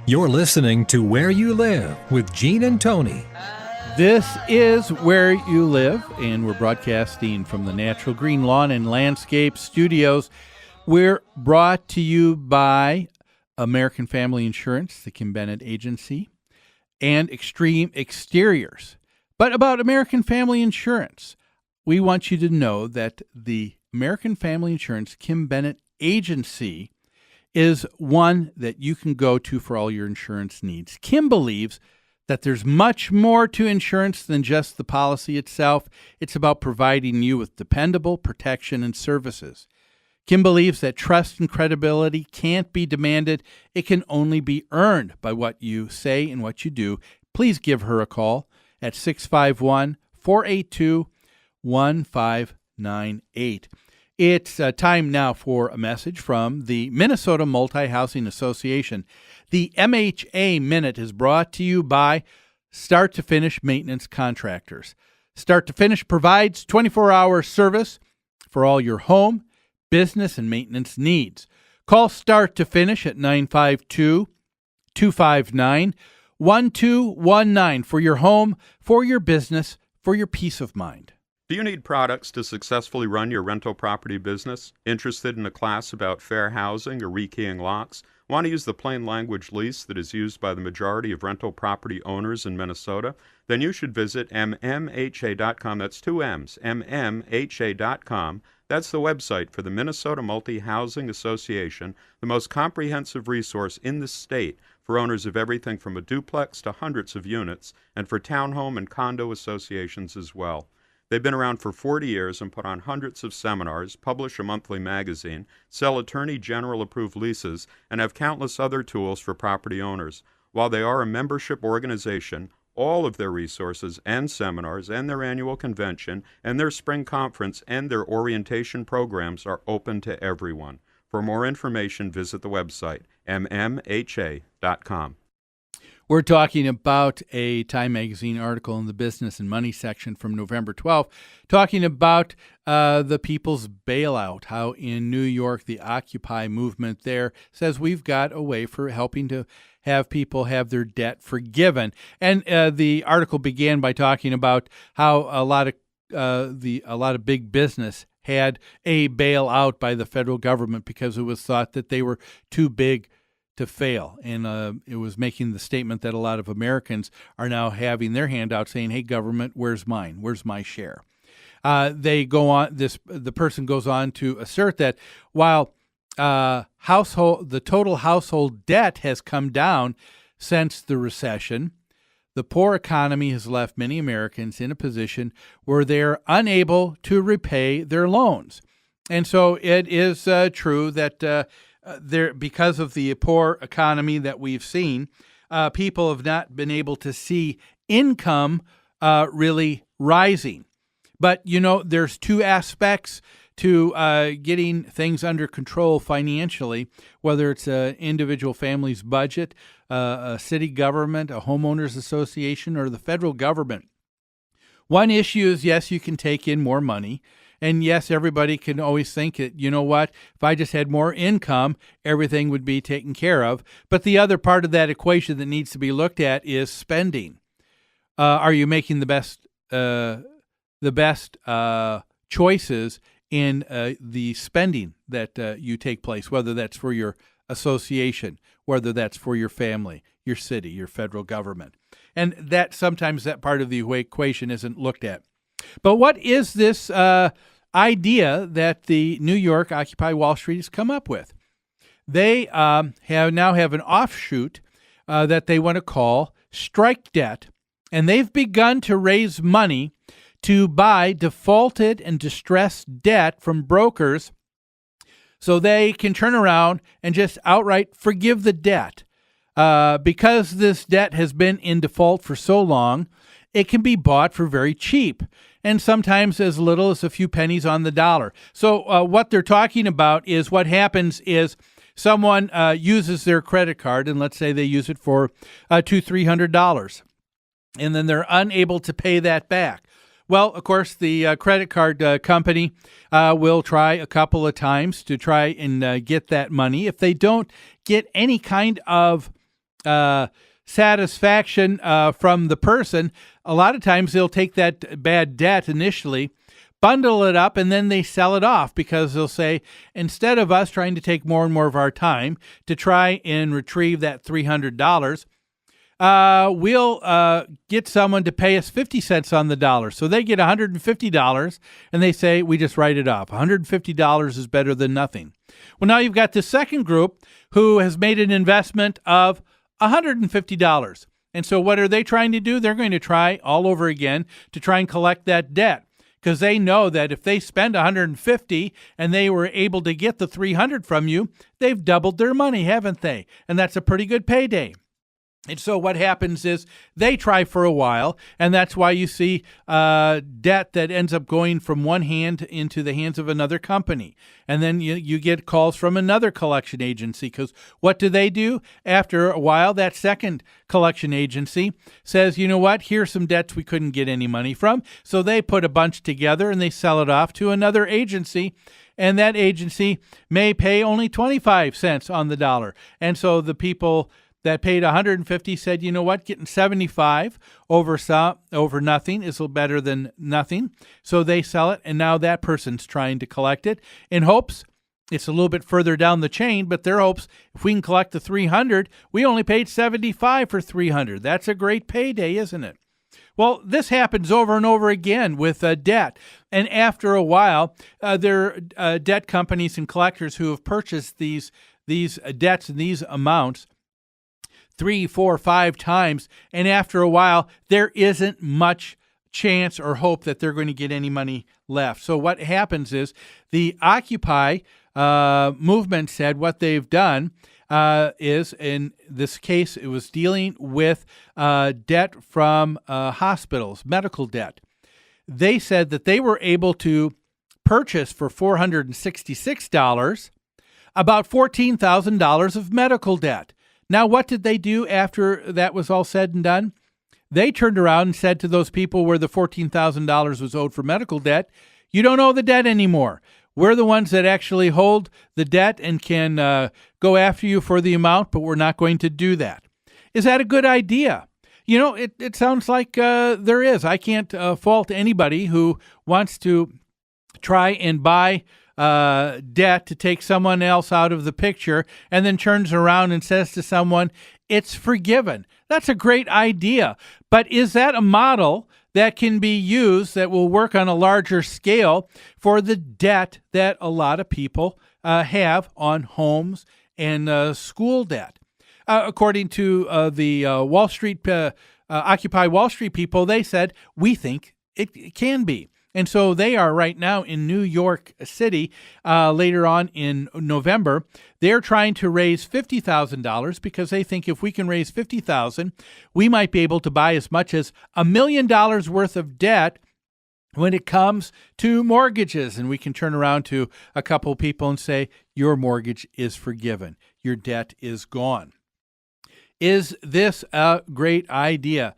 You're listening to Where You Live with Gene and Tony. This is Where You Live, and we're broadcasting from the Natural Green Lawn and Landscape Studios. We're brought to you by American Family Insurance, the Kim Bennett Agency, and Extreme Exteriors. But about American Family Insurance, we want you to know that the American Family Insurance Kim Bennett Agency is one that you can go to for all your insurance needs. Kim believes that there's much more to insurance than just the policy itself. It's about providing you with dependable protection and services. Kim believes that trust and credibility can't be demanded. It can only be earned by what you say and what you do. Please give her a call at 651-482-1598. It's time now for a message from the Minnesota Multi-Housing Association. The MHA Minute is brought to you by Start to Finish Maintenance Contractors. Start to Finish provides 24-hour service for all your home, business, and maintenance needs. Call Start to Finish at 952-259-1219 for your home, for your business, for your peace of mind. Do you need products to successfully run your rental property business? Interested in a class about fair housing or rekeying locks? Want to use the plain language lease that is used by the majority of rental property owners in Minnesota? Then you should visit mmha.com. That's two M's, mmha.com. That's the website for the Minnesota Multi-Housing Association, the most comprehensive resource in the state for owners of everything from a duplex to hundreds of units, and for townhome and condo associations as well. They've been around for 40 years and put on hundreds of seminars, publish a monthly magazine, sell Attorney General approved leases, and have countless other tools for property owners. While they are a membership organization, all of their resources and seminars and their annual convention and their spring conference and their orientation programs are open to everyone. For more information, visit the website, mmha.com. We're talking about a Time Magazine article in the Business and Money section from November 12th, talking about the people's bailout, how in New York the Occupy movement there says we've got a way for helping to have people have their debt forgiven. And the article began by talking about how a lot of big business had a bailout by the federal government because it was thought that they were too big to fail. And it was making the statement that a lot of Americans are now having their hand out saying, hey, government, where's mine? Where's my share? The person goes on to assert that while the total household debt has come down since the recession, the poor economy has left many Americans in a position where they're unable to repay their loans. And so it is true that because of the poor economy that we've seen, people have not been able to see income really rising. But, there's two aspects to getting things under control financially, whether it's an individual family's budget, a city government, a homeowners association, or the federal government. One issue is, yes, you can take in more money. And yes, everybody can always think that, you know what, if I just had more income, everything would be taken care of. But the other part of that equation that needs to be looked at is spending. Are you making the best choices in the spending that you take place, whether that's for your association, whether that's for your family, your city, your federal government? And that sometimes that part of the equation isn't looked at. But what is this idea that the New York Occupy Wall Street has come up with? They now have an offshoot that they want to call strike debt, and they've begun to raise money to buy defaulted and distressed debt from brokers so they can turn around and just outright forgive the debt. Because this debt has been in default for so long, it can be bought for very cheap, and sometimes as little as a few pennies on the dollar. So what they're talking about is what happens is someone uses their credit card, and let's say they use it for $200-300, and then they're unable to pay that back. Well, of course, the credit card company will try a couple of times to try and get that money. If they don't get any kind of satisfaction from the person, a lot of times they'll take that bad debt initially, bundle it up, and then they sell it off because they'll say, instead of us trying to take more and more of our time to try and retrieve that $300, we'll get someone to pay us 50 cents on the dollar. So they get $150, and they say, we just write it off. $150 is better than nothing. Well, now you've got the second group who has made an investment of $150. And so what are they trying to do? They're going to try all over again to try and collect that debt, because they know that if they spend $150 and they were able to get the $300 from you, they've doubled their money, haven't they? And that's a pretty good payday. And so what happens is they try for a while, and that's why you see debt that ends up going from one hand into the hands of another company. And then you get calls from another collection agency, because what do? After a while, that second collection agency says, you know what, here's some debts we couldn't get any money from. So they put a bunch together and they sell it off to another agency. And that agency may pay only 25 cents on the dollar. And so the people that paid 150 said, you know what, getting 75 over nothing is a little better than nothing. So they sell it, and now that person's trying to collect it in hopes it's a little bit further down the chain, but their hopes, if we can collect the 300, we only paid 75 for 300. That's a great payday, isn't it? Well, this happens over and over again with debt. And after a while, there are debt companies and collectors who have purchased these debts and these amounts 3, 4, 5 times, and after a while, there isn't much chance or hope that they're going to get any money left. So what happens is the Occupy movement said what they've done is, in this case, it was dealing with debt from hospitals, medical debt. They said that they were able to purchase for $466 about $14,000 of medical debt. Now, what did they do after that was all said and done? They turned around and said to those people where the $14,000 was owed for medical debt, you don't owe the debt anymore. We're the ones that actually hold the debt and can go after you for the amount, but we're not going to do that. Is that a good idea? You know, it sounds like there is. I can't fault anybody who wants to try and buy debt to take someone else out of the picture and then turns around and says to someone, it's forgiven. That's a great idea. But is that a model that can be used that will work on a larger scale for the debt that a lot of people have on homes and school debt? According to the Wall Street, Occupy Wall Street people, they said, we think it can be. And so they are right now in New York City later on in November. They're trying to raise $50,000 because they think if we can raise $50,000, we might be able to buy as much as $1 million worth of debt when it comes to mortgages. And we can turn around to a couple of people and say, your mortgage is forgiven. Your debt is gone. Is this a great idea?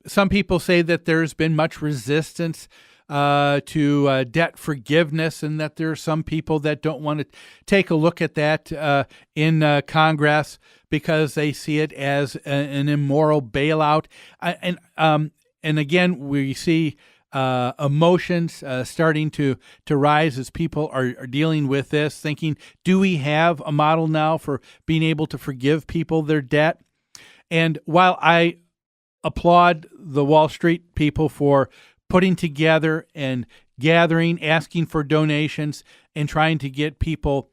Some people say that there's been much resistance to debt forgiveness, and that there are some people that don't want to take a look at that in Congress because they see it as an immoral bailout. And again, we see emotions starting to rise as people are dealing with this, thinking, do we have a model now for being able to forgive people their debt? And while I applaud the Wall Street people for putting together and gathering, asking for donations, and trying to get people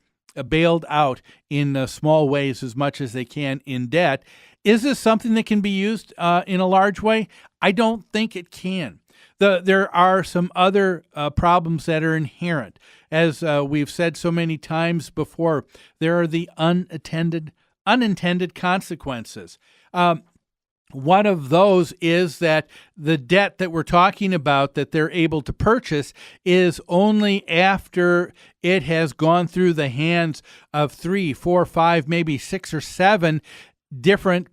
bailed out in small ways as much as they can in debt. Is this something that can be used in a large way? I don't think it can. There are some other problems that are inherent. As we've said so many times before, there are the unintended consequences. One of those is that the debt that we're talking about that they're able to purchase is only after it has gone through the hands of 3, 4, 5, maybe 6 or 7 different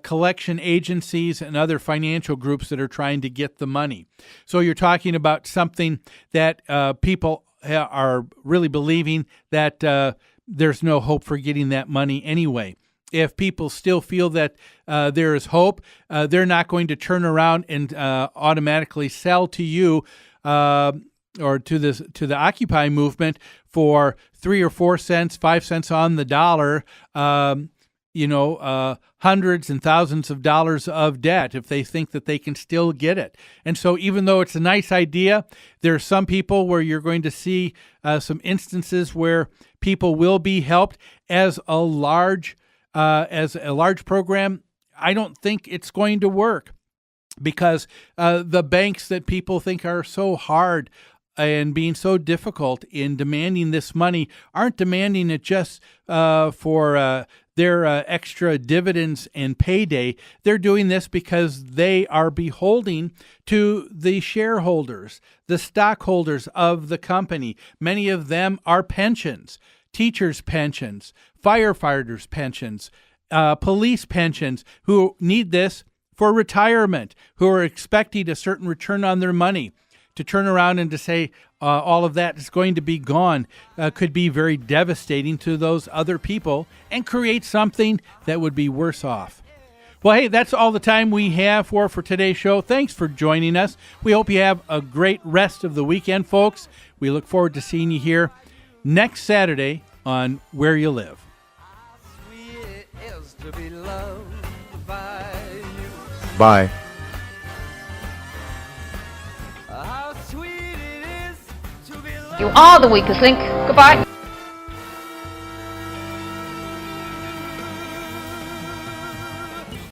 collection agencies and other financial groups that are trying to get the money. So you're talking about something that people are really believing that there's no hope for getting that money anyway. if people still feel that there is hope, they're not going to turn around and automatically sell to you or to the Occupy movement for 3 or 4 cents, 5 cents on the dollar. Hundreds and thousands of dollars of debt if they think that they can still get it. And so even though it's a nice idea, there are some people where you're going to see some instances where people will be helped as a large program. I don't think it's going to work because the banks that people think are so hard and being so difficult in demanding this money aren't demanding it just for their extra dividends and payday. They're doing this because they are beholden to the shareholders, the stockholders of the company. Many of them are pensions, teachers' pensions, firefighters' pensions, police pensions, who need this for retirement, who are expecting a certain return on their money. To turn around and to say all of that is going to be gone could be very devastating to those other people and create something that would be worse off. Well, hey, that's all the time we have for today's show. Thanks for joining us. We hope you have a great rest of the weekend, folks. We look forward to seeing you here next Saturday on Where You Live. Bye. You are the weakest link. Goodbye.